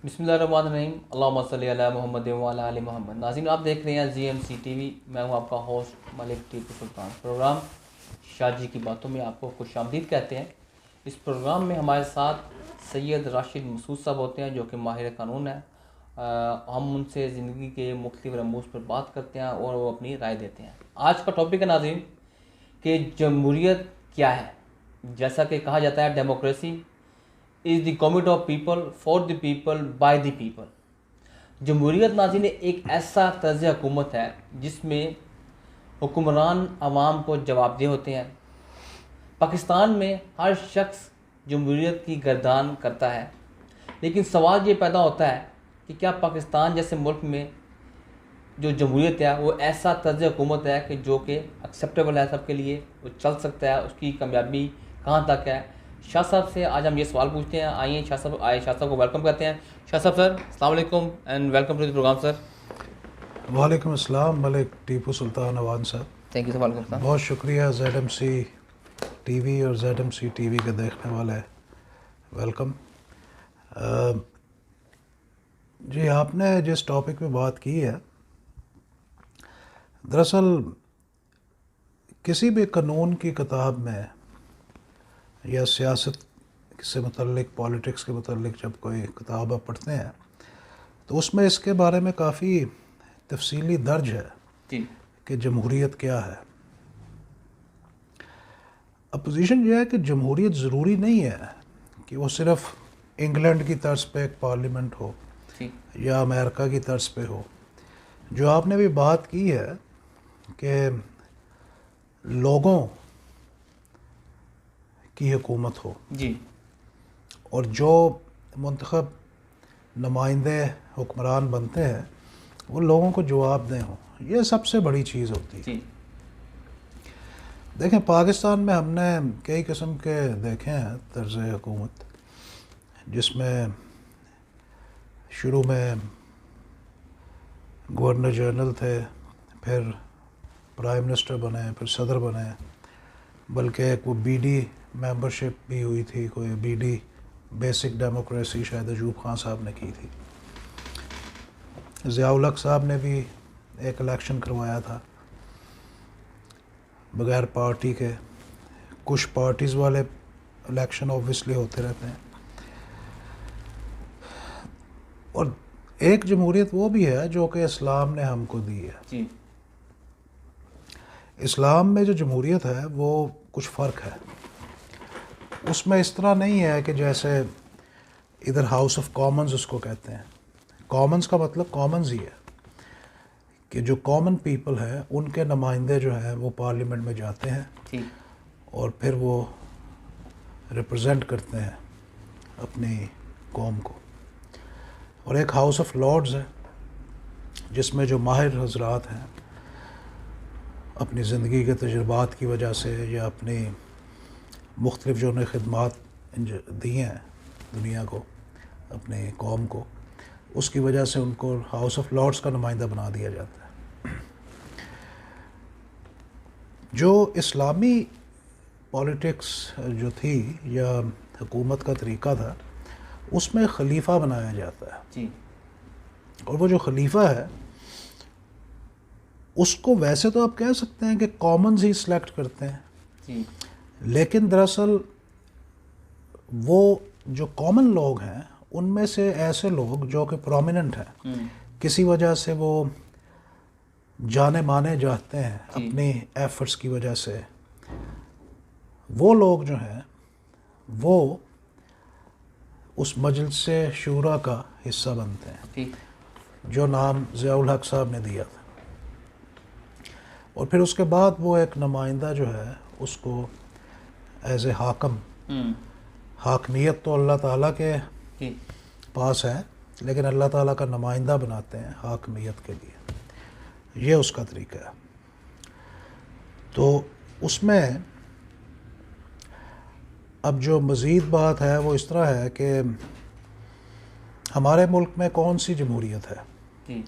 बिस्मिल्लाहिर्रहमानिर्रहीम अल्लाहुम्मा सल्ली अला मुहम्मद व अला आलि मुहम्मद। नाज़रीन, आप देख रहे हैं GMC TV। मैं हूं आपका होस्ट मलिक टीपू सुल्तान। प्रोग्राम शाजी की बातों में आपको खुशामदीद कहते हैं। इस प्रोग्राम में हमारे साथ सैयद राशिद मसूद साहब होते हैं, जो कि माहिर कानून है। हम उनसे ज़िंदगी के मुख्तलिफ रमूज़ पर बात करते हैं और वो अपनी राय देते हैं। आज का टॉपिक है नाज़रीन कि जमहूरियत क्या है। जैसा कि कहा जाता है, democracy is the government of people for the people by the people. जमहूरियत नाज़रीन एक ऐसा तर्ज़ हुकूमत है जिसमें हुक्मरान आवाम को जवाबदेह होते हैं। पाकिस्तान में हर शख्स जमहूरियत की गर्दान करता है, लेकिन सवाल ये पैदा होता है कि क्या पाकिस्तान जैसे मुल्क में जो जमहूरियत है वो ऐसा तर्ज़ हुकूमत है कि जो कि एक्सेप्टेबल है सबके लिए, वो चल सकता है, उसकी कामयाबी कहाँ तक है। शाह साहब से आज हम ये सवाल पूछते हैं। आइए शाह साहब को वेलकम करते हैं। शाह साहब सर, अस्सलाम वालेकुम and welcome to the program sir. वालेकुम अस्सलाम मलिक टीपू सुल्तान अवान साहब। Thank you sir. Welcome sir. बहुत शुक्रिया ZMC TV और ZMC TV के देखने वाले, वेलकम। जी, आपने जिस टॉपिक पे बात की है, दरअसल किसी भी कानून की किताब में या सियासत से मुतल्लिक, पॉलिटिक्स के मुतल्लिक जब कोई किताब आप पढ़ते हैं तो उसमें इसके बारे में काफ़ी तफसीली दर्ज है कि जमहूरियत क्या है। अपोजिशन यह है कि जमहूरियत ज़रूरी नहीं है कि वो सिर्फ़ इंग्लैंड की तर्ज पे एक पार्लियामेंट हो या अमेरिका की तर्ज पे हो। जो आपने भी बात की है कि लोगों की हुकूमत हो जी, और जो मुंतखब नुमाइंदे हुक्मरान बनते हैं वो लोगों को जवाबदेह हों, ये सबसे बड़ी चीज़ होती है। जी, देखें, पाकिस्तान में हमने कई किस्म के देखे हैं तर्ज़ हुकूमत, जिसमें शुरू में गवर्नर जनरल थे, फिर प्राइम मिनिस्टर बने, फिर सदर बने, बल्कि एक वो BD मेंबरशिप भी हुई थी, कोई BD बेसिक डेमोक्रेसी शायद अयूब खान साहब ने की थी। ज़ियाउल हक साहब ने भी एक इलेक्शन करवाया था बग़ैर पार्टी के। कुछ पार्टीज़ वाले इलेक्शन ऑब्वियसली होते रहते हैं। और एक जमहूरियत वो भी है जो कि इस्लाम ने हमको दी है। जी, इस्लाम में जो जमहूरियत है वो कुछ फ़र्क है। उसमें इस तरह नहीं है कि जैसे इधर हाउस ऑफ कॉमन्स उसको कहते हैं। कॉमन्स का मतलब कॉमन्स ही है कि जो कॉमन पीपल है उनके नुमाइंदे जो हैं वो पार्लियामेंट में जाते हैं और फिर वो रिप्रेजेंट करते हैं अपनी कौम को। और एक हाउस ऑफ लॉर्ड्स है जिसमें जो माहिर हजरात हैं अपनी ज़िंदगी के तजुर्बात की वजह से या अपनी मुख्तलिफ जो उन्हें खिदमात दी हैं दुनिया को, अपनी कौम को, उसकी वजह से उनको हाउस ऑफ लॉर्ड्स का नुमाइंदा बना दिया जाता है। जो इस्लामी पॉलिटिक्स जो थी या हुकूमत का तरीका था, उसमें खलीफा बनाया जाता है जी, और वो जो खलीफा है उसको वैसे तो आप कह सकते हैं कि कॉमन्स ही सिलेक्ट करते हैं जी, लेकिन दरअसल वो जो कॉमन लोग हैं उनमें से ऐसे लोग जो कि प्रोमिनेंट हैं, किसी वजह से वो जाने माने जाते हैं अपनी एफर्ट्स की वजह से, वो लोग जो हैं वो उस मजलिस शूरा का हिस्सा बनते हैं, जो नाम ज़ियाउल हक साहब ने दिया था। और फिर उसके बाद वो एक नुमाइंदा जो है उसको एज ए हाकम, हाकमियत तो अल्लाह ताला के पास है लेकिन अल्लाह ताला का नुमाइंदा बनाते हैं हाकमियत के लिए। ये उसका तरीका है। तो उसमें अब जो मज़ीद बात है वो इस तरह है कि हमारे मुल्क में कौन सी जमहूरियत है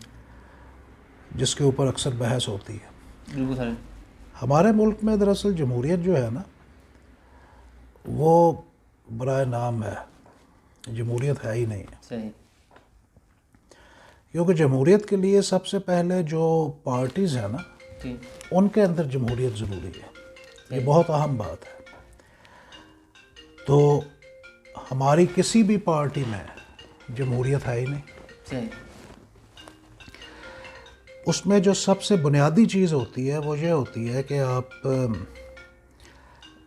जिसके ऊपर अक्सर बहस होती है। बिल्कुल सर। हमारे मुल्क में दरअसल जमहूरियत जो है ना वो बराए नाम है, जमहूरियत है ही नहीं है। सही। क्योंकि जमहूरियत के लिए सबसे पहले जो पार्टीज़ हैं ना, जी उनके अंदर जमहूरियत ज़रूरी है। ये बहुत अहम बात है। तो हमारी किसी भी पार्टी में जमहूरियत है ही नहीं। सही। उसमें जो सबसे बुनियादी चीज़ होती है वो ये होती है कि आप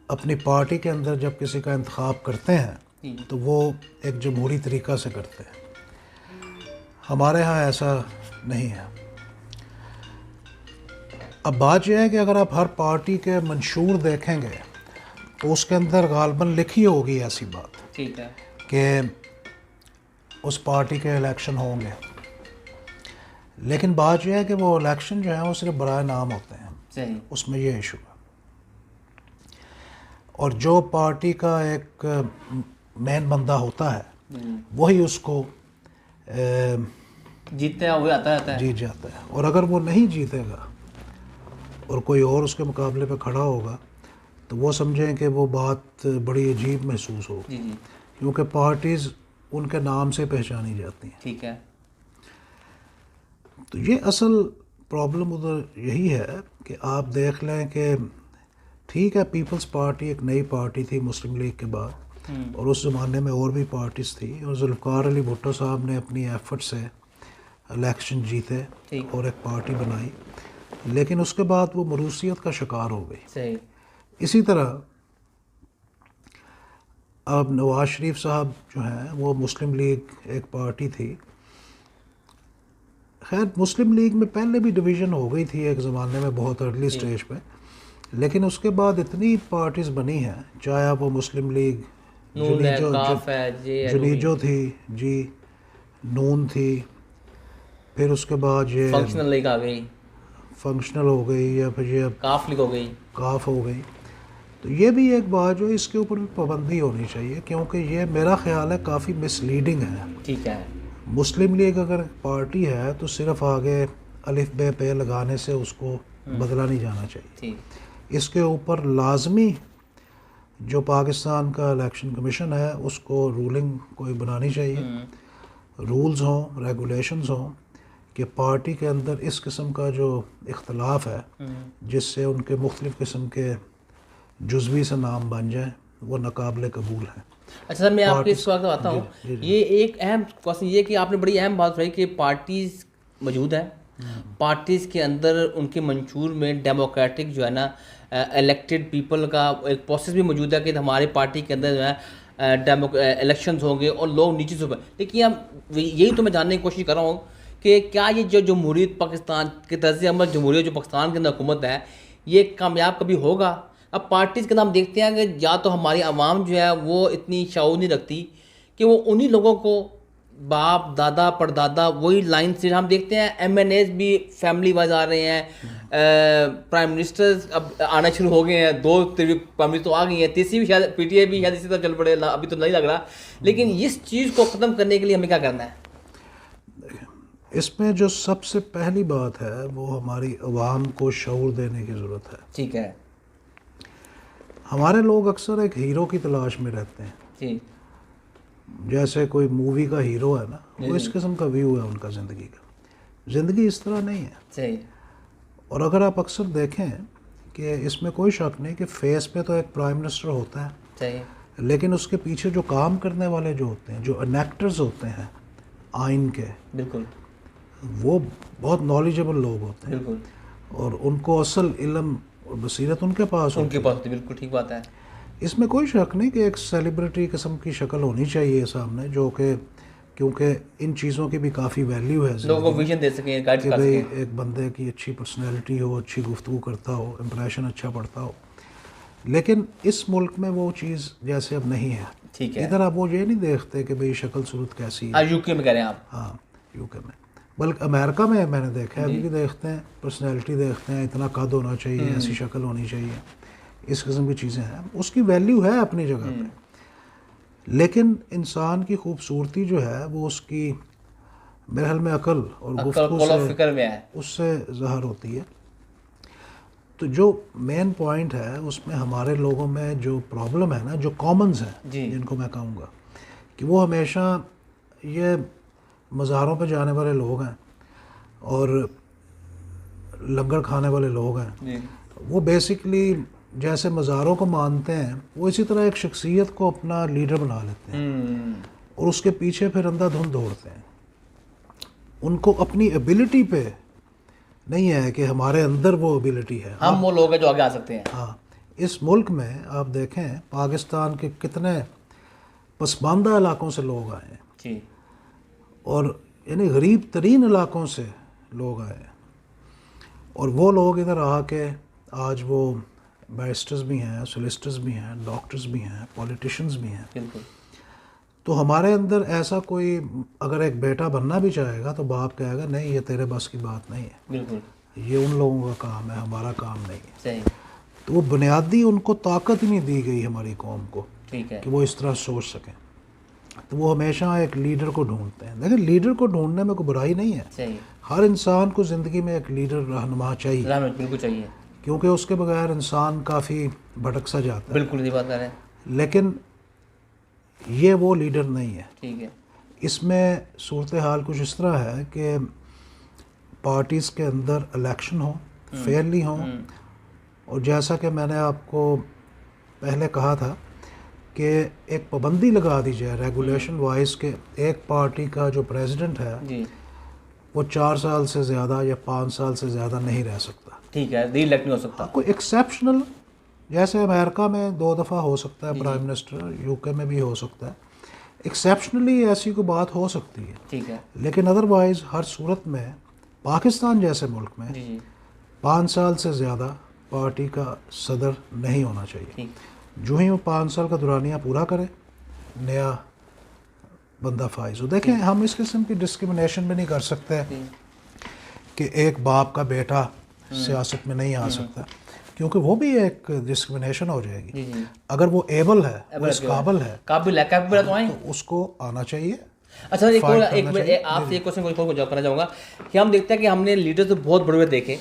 अपनी पार्टी के अंदर जब किसी का इंतखाब करते हैं तो वो एक जमहूरी तरीक़ा से करते हैं। हमारे यहाँ ऐसा नहीं है। अब बात यह है कि अगर आप हर पार्टी के मंशूर देखेंगे तो उसके अंदर गालबन लिखी होगी ऐसी बात, ठीक है, कि उस पार्टी के इलेक्शन होंगे, लेकिन बात यह है कि वो इलेक्शन जो है वो सिर्फ बराए नाम होते हैं। सही। उसमें ये इशू है। और जो पार्टी का एक मेन बंदा होता है वही उसको जीतते हुए आता है। जीत जाता है। और अगर वो नहीं जीतेगा और कोई और उसके मुकाबले पे खड़ा होगा तो वो समझें कि वो बात बड़ी अजीब महसूस होगी, जी जी, क्योंकि पार्टीज़ उनके नाम से पहचानी जाती हैं। ठीक है। तो ये असल प्रॉब्लम उधर यही है कि आप देख लें कि ठीक है, पीपल्स पार्टी एक नई पार्टी थी मुस्लिम लीग के बाद, और उस ज़माने में और भी पार्टीज़ थी, और जुल्फ़िकार अली भुट्टो साहब ने अपनी एफर्ट से इलेक्शन जीते और एक पार्टी बनाई, लेकिन उसके बाद वो मरूसियत का शिकार हो गई। सही। इसी तरह अब नवाज शरीफ साहब जो हैं वो मुस्लिम लीग एक पार्टी थी। खैर मुस्लिम लीग में पहले भी डिवीज़न हो गई थी एक ज़माने में, बहुत अर्ली स्टेज पे, लेकिन उसके बाद इतनी पार्टीज़ बनी हैं, चाहे आप वो मुस्लिम लीग जुनीजो थी जी, नून थी, फिर उसके बाद ये फंक्शनल लीग आ गई, फंक्शनल हो गई, या फिर ये काफ लीग हो गई, काफ हो गई। तो ये भी एक बात जो इसके ऊपर भी पाबंदी होनी चाहिए, क्योंकि ये मेरा ख्याल है काफ़ी मिसलीडिंग है। ठीक है। मुस्लिम लीग अगर पार्टी है तो सिर्फ आगे अलिफ बे पे लगाने से उसको बदला नहीं जाना चाहिए। इसके ऊपर लाजमी जो पाकिस्तान का इलेक्शन कमीशन है उसको रूलिंग कोई बनानी चाहिए, रूल्स हों, रेगुलेशंस हों, कि पार्टी के अंदर इस किस्म का जो इख्तलाफ है जिससे उनके मुख्तलिफ़ किस्म के जुज़वी से नाम बन जाए, वो नाकाबिले कबूल है। अच्छा सर, मैं आपके इस वक्त आता हूँ, ये एक अहम क्वेश्चन ये कि आपने बड़ी अहम बात रही कि पार्टीज़ मौजूद है, पार्टीज़ के अंदर उनके मंशूर में डेमोक्रेटिक जो है ना इलेक्टेड पीपल का एक प्रोसेस भी मौजूद है कि हमारी पार्टी के अंदर जो है इलेक्शंस होंगे और लोग नीचे से ऊपर। लेकिन हम यही तो मैं जानने की कोशिश कर रहा हूँ कि क्या ये जो जमहूरियत पाकिस्तान के तर्ज़ अमल जमहूरियत जो पाकिस्तान के अंदर हुकूमत है ये कामयाब कभी होगा? अब पार्टीज़ के नाम देखते हैं कि या तो हमारी आवाम जो है वो इतनी शऊर नहीं रखती कि वो उन्हीं लोगों को बाप दादा परदादा वही लाइन से हम देखते हैं। MNAs भी फैमिली वाइज आ रहे हैं, प्राइम मिनिस्टर्स अब आना शुरू हो गए हैं, 2 प्राइम मिनिस्टर तो आ गई हैं, तीसरी भी शायद PTI भी शायद इसी तरह चल पड़े, अभी तो नहीं लग रहा। लेकिन इस चीज़ को ख़त्म करने के लिए हमें क्या करना है? इसमें जो सबसे पहली बात है वो हमारी आवाम को शऊर देने की ज़रूरत है। ठीक है। हमारे लोग अक्सर एक हीरो की तलाश में रहते हैं जी, जैसे कोई मूवी का हीरो है ना, वो इस किस्म का व्यू है उनका ज़िंदगी का। ज़िंदगी इस तरह नहीं है। सही। और अगर आप अक्सर देखें कि इसमें कोई शक नहीं कि फेस पे तो एक प्राइम मिनिस्टर होता है, सही, लेकिन उसके पीछे जो काम करने वाले जो होते हैं, जो एनेक्टर्स होते हैं आइन के, बिल्कुल, वो बहुत नॉलेजेबल लोग होते हैं, बिल्कुल, और उनको असल इल्म और बसीरत उनके पास उनके पास होती है। बिल्कुल ठीक बात है। इसमें कोई शक नहीं कि एक सेलिब्रिटी किस्म की शक्ल होनी चाहिए सामने, जो कि क्योंकि इन चीज़ों की भी काफ़ी वैल्यू है, लोगों को विजन दे सकें, गाइड कि कर भाई सकें। एक बंदे की अच्छी पर्सनैलिटी हो, अच्छी गुफ्तगू करता हो, इम्प्रेशन अच्छा पड़ता हो। लेकिन इस मुल्क में वो चीज़ जैसे अब नहीं है। ठीक है। इधर आप वो ये नहीं देखते कि भाई शक्ल सूरत कैसी है। UK में कह रहे हैं आप? हाँ, UK में, बल्कि अमेरिका में मैंने देखा है, अभी भी देखते हैं, पर्सनैलिटी देखते हैं, इतना कद होना चाहिए, ऐसी शक्ल होनी चाहिए, इस किस्म की चीज़ें हैं। उसकी वैल्यू है अपनी जगह पे, लेकिन इंसान की खूबसूरती जो है वो उसकी मेरे ख्याल में अकल और गुफ्तगू से उससे ज़ाहिर होती है। तो जो मेन पॉइंट है उसमें हमारे लोगों में जो प्रॉब्लम है ना, जो कॉमन्स हैं जिनको मैं कहूँगा कि वो हमेशा ये मज़ारों पे जाने वाले लोग हैं और लंगर खाने वाले लोग हैं, जी वो बेसिकली जैसे मज़ारों को मानते हैं, वो इसी तरह एक शख्सियत को अपना लीडर बना लेते हैं और उसके पीछे फिर अंधाधुंध दौड़ते हैं। उनको अपनी एबिलिटी पे नहीं है कि हमारे अंदर वो एबिलिटी है। हम वो लोग हैं जो आगे आ सकते हैं। हाँ, इस मुल्क में आप देखें पाकिस्तान के कितने पसमानदा इलाकों से लोग आए हैं जी और यानी गरीब तरीन इलाकों से लोग आए हैं, और वो लोग इधर आके आज वो बैरिस्टर्स भी हैं, सोलिसिटर्स भी हैं, डॉक्टर्स भी हैं, पॉलिटिशियंस भी हैं। बिल्कुल। तो हमारे अंदर ऐसा कोई अगर एक बेटा बनना भी चाहेगा तो बाप कहेगा नहीं ये तेरे बस की बात नहीं है, बिल्कुल ये उन लोगों का काम है, हमारा काम नहीं है। सही। तो वो बुनियादी उनको ताकत ही नहीं दी गई हमारी कौम को ठीक है। कि वो इस तरह सोच सकें। तो वो हमेशा एक लीडर को ढूंढते हैं। लेकिन लीडर को ढूंढने में कोई बुराई नहीं है। सही। हर इंसान को ज़िंदगी में एक लीडर रहनुमा चाहिए, बिल्कुल चाहिए, क्योंकि उसके बगैर इंसान काफ़ी भटक सा जाता है। बिल्कुल ये बात कर रहे हैं। लेकिन ये वो लीडर नहीं है। ठीक है। इसमें सूरत हाल कुछ इस तरह है कि पार्टीज़ के अंदर इलेक्शन हो, फेयरली हो, और जैसा कि मैंने आपको पहले कहा था कि एक पाबंदी लगा दी जाए रेगुलेशन वाइज के एक पार्टी का जो प्रेसिडेंट है जी वो 4 साल से ज़्यादा या 5 साल से ज़्यादा नहीं रह सकता। ठीक है, री इलेक्ट नहीं हो सकता। कोई एक्सेप्शनल, जैसे अमेरिका में 2 दफ़ा हो सकता है प्राइम मिनिस्टर, यूके में भी हो सकता है, एक्सेप्शनली ऐसी कोई बात हो सकती है। ठीक है। लेकिन अदरवाइज़ हर सूरत में पाकिस्तान जैसे मुल्क में जी जी 5 साल से ज़्यादा पार्टी का सदर नहीं होना चाहिए। ठीक। जो ही वो 5 साल का दुरानिया पूरा करे, नया बंदा फाइज हो। देखें, हम इस किस्म की डिस्क्रिमिनेशन भी नहीं कर सकते कि एक बाप का बेटा सियासत में नहीं आ सकता, क्योंकि वो भी एक डिस्क्रिमिनेशन हो जाएगी। जी जी अगर वो एबल है, वो इस काबिल है, काबिल है तो आए। तो उसको आना चाहिए। अच्छा, एक और आपसे एक क्वेश्चन को जवाब करना चाहूँगा कि हम देखते हैं कि हमने लीडर तो बहुत बड़े बड़े देखे।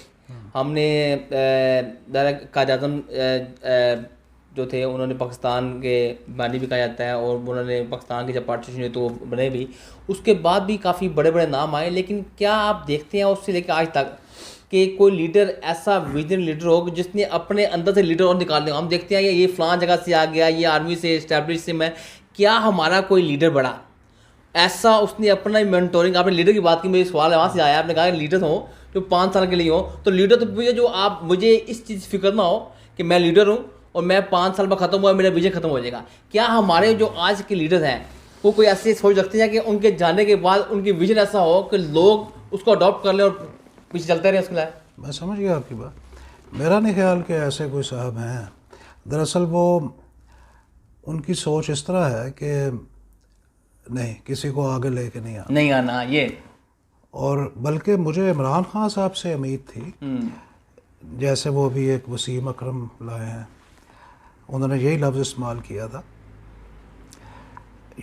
हमने कायद आज़म जो थे उन्होंने पाकिस्तान के बानी भी कहा जाता है, और उन्होंने पाकिस्तान की जब पार्टीशन हुई तो वो बने भी, उसके बाद भी काफ़ी बड़े बड़े नाम आए। लेकिन क्या आप देखते हैं उससे लेकर आज तक कि कोई लीडर ऐसा विजन लीडर हो जिसने अपने अंदर से लीडर और निकाल दिया? हम देखते हैं ये फ़लाँ जगह से आ गया, ये आर्मी से इस्टेब्लिश से मैं, क्या हमारा कोई लीडर बड़ा ऐसा उसने अपना मेंटोरिंग? आपने लीडर की बात की, मेरे सवाल वहाँ से आया, आपने कहा लीडर हो जो 5 साल के लिए हो, तो लीडर तो मुझे जो आप मुझे इस चीज़ फिक्र ना हो कि मैं लीडर हूँ और मैं 5 साल में ख़त्म हुआ मेरा विजन ख़त्म हो जाएगा। क्या हमारे जो आज के लीडर हैं वो कोई ऐसी सोच रखते हैं कि उनके जाने के बाद उनकी विजन ऐसा हो कि लोग उसको अडॉप्ट कर लें और पीछे चलते रहें उसके लिए? मैं समझ गया आपकी बात। मेरा नहीं ख्याल कि ऐसे कोई साहब हैं। दरअसल वो उनकी सोच इस तरह है कि नहीं, किसी को आगे लेके नहीं आना ये, और बल्कि मुझे इमरान खान साहब से उम्मीद थी, जैसे वो भी एक वसीम अकरम लाए हैं, उन्होंने यही लफ्ज़ इस्तेमाल किया था,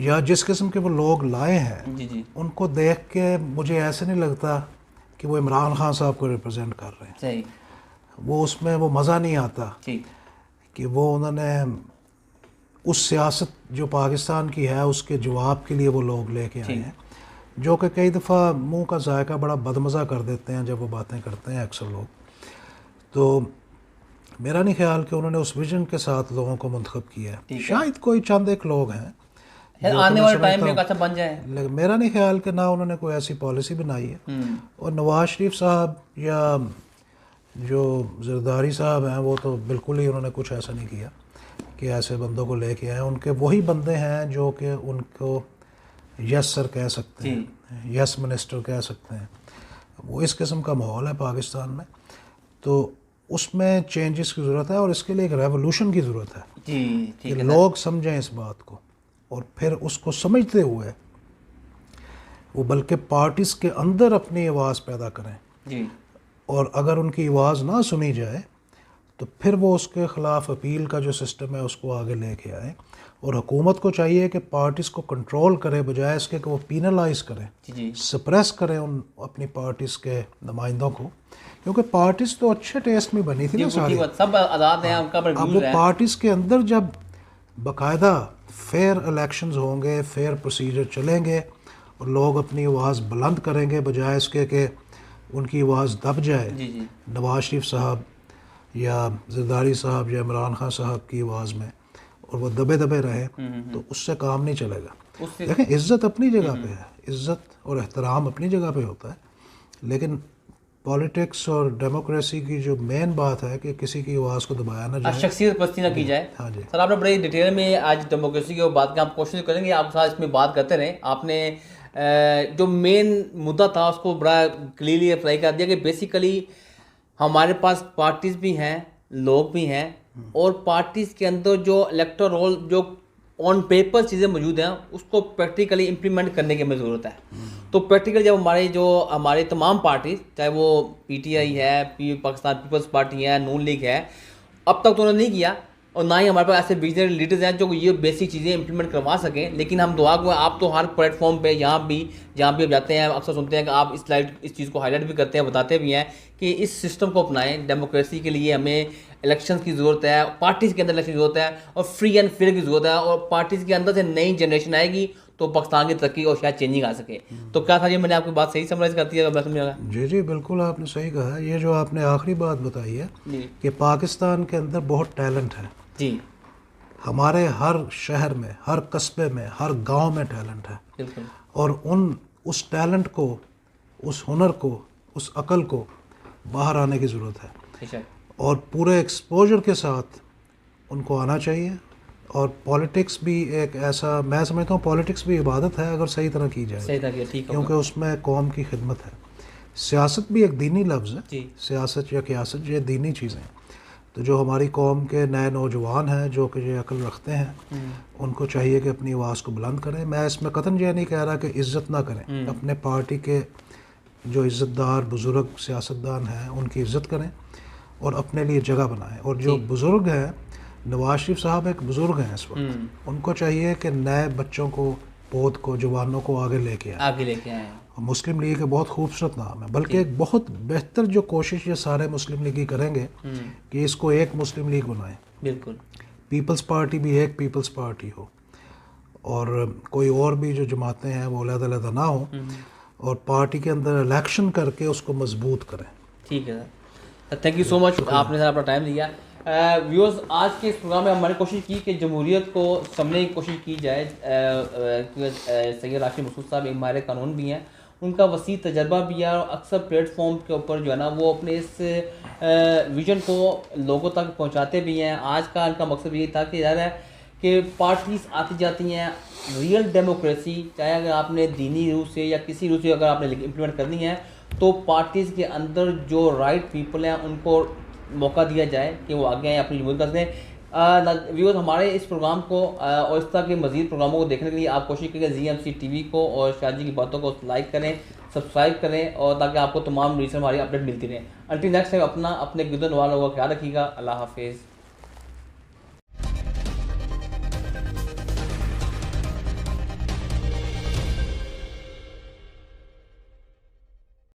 या जिस किस्म के वो लोग लाए हैं जी जी उनको देख के मुझे ऐसे नहीं लगता कि वो इमरान खान साहब को रिप्रेजेंट कर रहे हैं। सही। वो उसमें वो मज़ा नहीं आता ठीक। कि वो उन्होंने उस सियासत जो पाकिस्तान की है उसके जवाब के लिए वो लोग लेके आए हैं, जो कि कई दफ़ा मुंह का जायका बड़ा बदमज़ा कर देते हैं जब वो बातें करते हैं अक्सर लोग। तो मेरा नहीं ख्याल कि उन्होंने उस विजन के साथ लोगों को मुंतखब किया है। शायद कोई चंद एक लोग हैं आने वाले टाइम में अच्छा बन जाए, लेकिन मेरा नहीं ख्याल कि ना उन्होंने कोई ऐसी पॉलिसी बनाई है। और नवाज शरीफ साहब या जो जरदारी साहब हैं वो तो बिल्कुल ही उन्होंने कुछ ऐसा नहीं किया कि ऐसे बंदों को लेके आए। उनके वही बंदे हैं जो कि उनको यस सर कह सकते हैं, यस मिनिस्टर कह सकते हैं। वो इस किस्म का माहौल है पाकिस्तान में, तो उसमें चेंजेस की ज़रूरत है और इसके लिए एक रेवोल्यूशन की ज़रूरत है कि लोग समझें इस बात को, और फिर उसको समझते हुए वो बल्कि पार्टीज़ के अंदर अपनी आवाज़ पैदा करें जी। और अगर उनकी आवाज़ ना सुनी जाए तो फिर वो उसके ख़िलाफ़ अपील का जो सिस्टम है उसको आगे लेके आए। और हुकूमत को चाहिए कि पार्टीज़ को कंट्रोल करे बजाय इसके कि वो पीनलाइज करें, सप्रेस करें उन अपनी पार्टीज़ के नुमाइंदों को, क्योंकि पार्टीज़ तो अच्छे टेस्ट में बनी थी ना सारी, सब आज़ाद हैं उनका। अब वो पार्टीज़ के अंदर जब बाकायदा फेयर इलेक्शंस होंगे, फेयर प्रोसीजर चलेंगे और लोग अपनी आवाज़ बुलंद करेंगे बजाय इसके कि उनकी आवाज़ दब जाए, जी जी नवाज शरीफ साहब या जरदारी साहब या इमरान खान साहब की आवाज़ में, और वो दबे दबे रहे, तो उससे काम नहीं चलेगा। उससे देखें, इज़्ज़त अपनी जगह पे है, इज़्ज़त और एहतराम अपनी जगह पे होता है, लेकिन पॉलिटिक्स और डेमोक्रेसी की जो मेन बात है कि किसी की आवाज़ को दबाया ना जाए, शख्सियत पस्ती ना की जाए। हाँ जी। सर आपने बड़ी डिटेल में आज डेमोक्रेसी की बात की, हम कोशिश करेंगे आपके साथ इसमें बात करते रहें। आपने जो मेन मुद्दा था उसको बड़ा क्लियरली अप्लाई कर दिया कि बेसिकली हमारे पास पार्टीज भी हैं, लोग भी हैं, और पार्टीज के अंदर जो इलेक्टोरल रोल जो ऑन पेपर चीज़ें मौजूद हैं उसको प्रैक्टिकली इम्प्लीमेंट करने की हमें ज़रूरत है। तो प्रैक्टिकली जब हमारे तमाम पार्टीज, चाहे वो पीटीआई है, पाकिस्तान पीपल्स पार्टी है, नून लीग है, अब तक तो उन्होंने नहीं किया, और ना ही हमारे पास ऐसे विजनरी लीडर्स हैं जो ये बेसिक चीज़ें इंप्लीमेंट करवा सकें। लेकिन हम दुआ को, आप तो हर प्लेटफॉर्म पे जहाँ भी आप जाते हैं अक्सर सुनते हैं कि आप इस चीज़ को हाईलाइट भी करते हैं, बताते भी हैं कि इस सिस्टम को अपनाएं। डेमोक्रेसी के लिए हमें इलेक्शन की ज़रूरत है, पार्टीज़ के अंदर इलेक्शन की ज़रूरत है, और फ्री एंड फेयर की ज़रूरत है, और पार्टीज़ के अंदर से नई जनरेशन आएगी तो पाकिस्तान की तरक्की और शायद चेंजिंग आ सके। तो क्या था, ये मैंने आपकी बात सही समराइज़ करती है? मैं समझा? जी जी बिल्कुल, आपने सही कहा। ये जो आपने आखिरी बात बताई है कि पाकिस्तान के अंदर बहुत टैलेंट है जी, हमारे हर शहर में, हर कस्बे में, हर गांव में टैलेंट है, बिल्कुल। और उस टैलेंट को, उस हुनर को, उस अकल को बाहर आने की ज़रूरत है, बेशक। और पूरे एक्सपोजर के साथ उनको आना चाहिए। और पॉलिटिक्स भी एक ऐसा, मैं समझता हूँ पॉलिटिक्स भी इबादत है अगर सही तरह की जाए, सही था, ठीक है। क्योंकि उसमें कौम की खिदमत है। सियासत भी एक दीनी लफ्ज़ है, जी, सियासत या क़ियासत, ये दीनी चीज़ें हैं। तो जो हमारी कौम के नए नौजवान हैं जो कि ये अकल रखते हैं, उनको चाहिए कि अपनी आवाज़ को बुलंद करें। मैं इसमें कतन ये नहीं कह रहा कि इज़्ज़त ना करें, अपने पार्टी के जो इज़्ज़तदार बुज़ुर्ग सियासतदान हैं उनकी इज़्ज़त करें और अपने लिए जगह बनाएं। और जो बुज़ुर्ग हैं, नवाज शरीफ साहब एक बुज़ुर्ग हैं इस वक्त, उनको चाहिए कि नए बच्चों को, पौध को, जवानों को आगे लेके आए। मुस्लिम लीग का बहुत खूबसूरत नाम है, बल्कि एक बहुत बेहतर जो कोशिश ये सारे मुस्लिम लीगी करेंगे कि इसको एक मुस्लिम लीग बनाएं। बिल्कुल। पीपल्स पार्टी भी एक पीपल्स पार्टी हो, और कोई और भी जो जमातें हैं वो अलग-अलग ना हो, और पार्टी के अंदर इलेक्शन करके उसको मजबूत करें। ठीक है sir, thank you so much, आपने सर अपना टाइम दिया। व्यूअर्स, आज के इस प्रोग्राम में हमारी कोशिश की कि जमहूरियत को समझने की कोशिश की जाए। सैयद राशिद मसूद साहब एक माहिर कानून भी हैं, उनका वसी तजर्बा भी है, और अक्सर प्लेटफॉर्म के ऊपर जो है ना वो अपने इस विजन को लोगों तक पहुंचाते भी हैं। आज का इनका मकसद यही था कि यार है कि पार्टीज आती जाती हैं, रियल डेमोक्रेसी, चाहे अगर आपने दीनी रूप से या किसी रूप से अगर आपने इम्प्लीमेंट करनी है, तो पार्टीज़ के अंदर जो राइट पीपल हैं उनको मौका दिया जाए कि वो आगे आए, अपनी जमहूरियत कर सकें। व्यूअर्स, हमारे इस प्रोग्राम को और इस तरह के मज़ीद प्रोग्रामों को देखने के लिए आप कोशिश करें GMC TV को और शाजी की बातों को लाइक करें, सब्सक्राइब करें, और ताकि आपको तमाम रीसेंट हमारी अपडेट मिलती रहे। अंटिल नेक्स्ट टाइम, अपने गिरदन वालों का ख्याल रखिएगा। अल्लाह हाफिज़।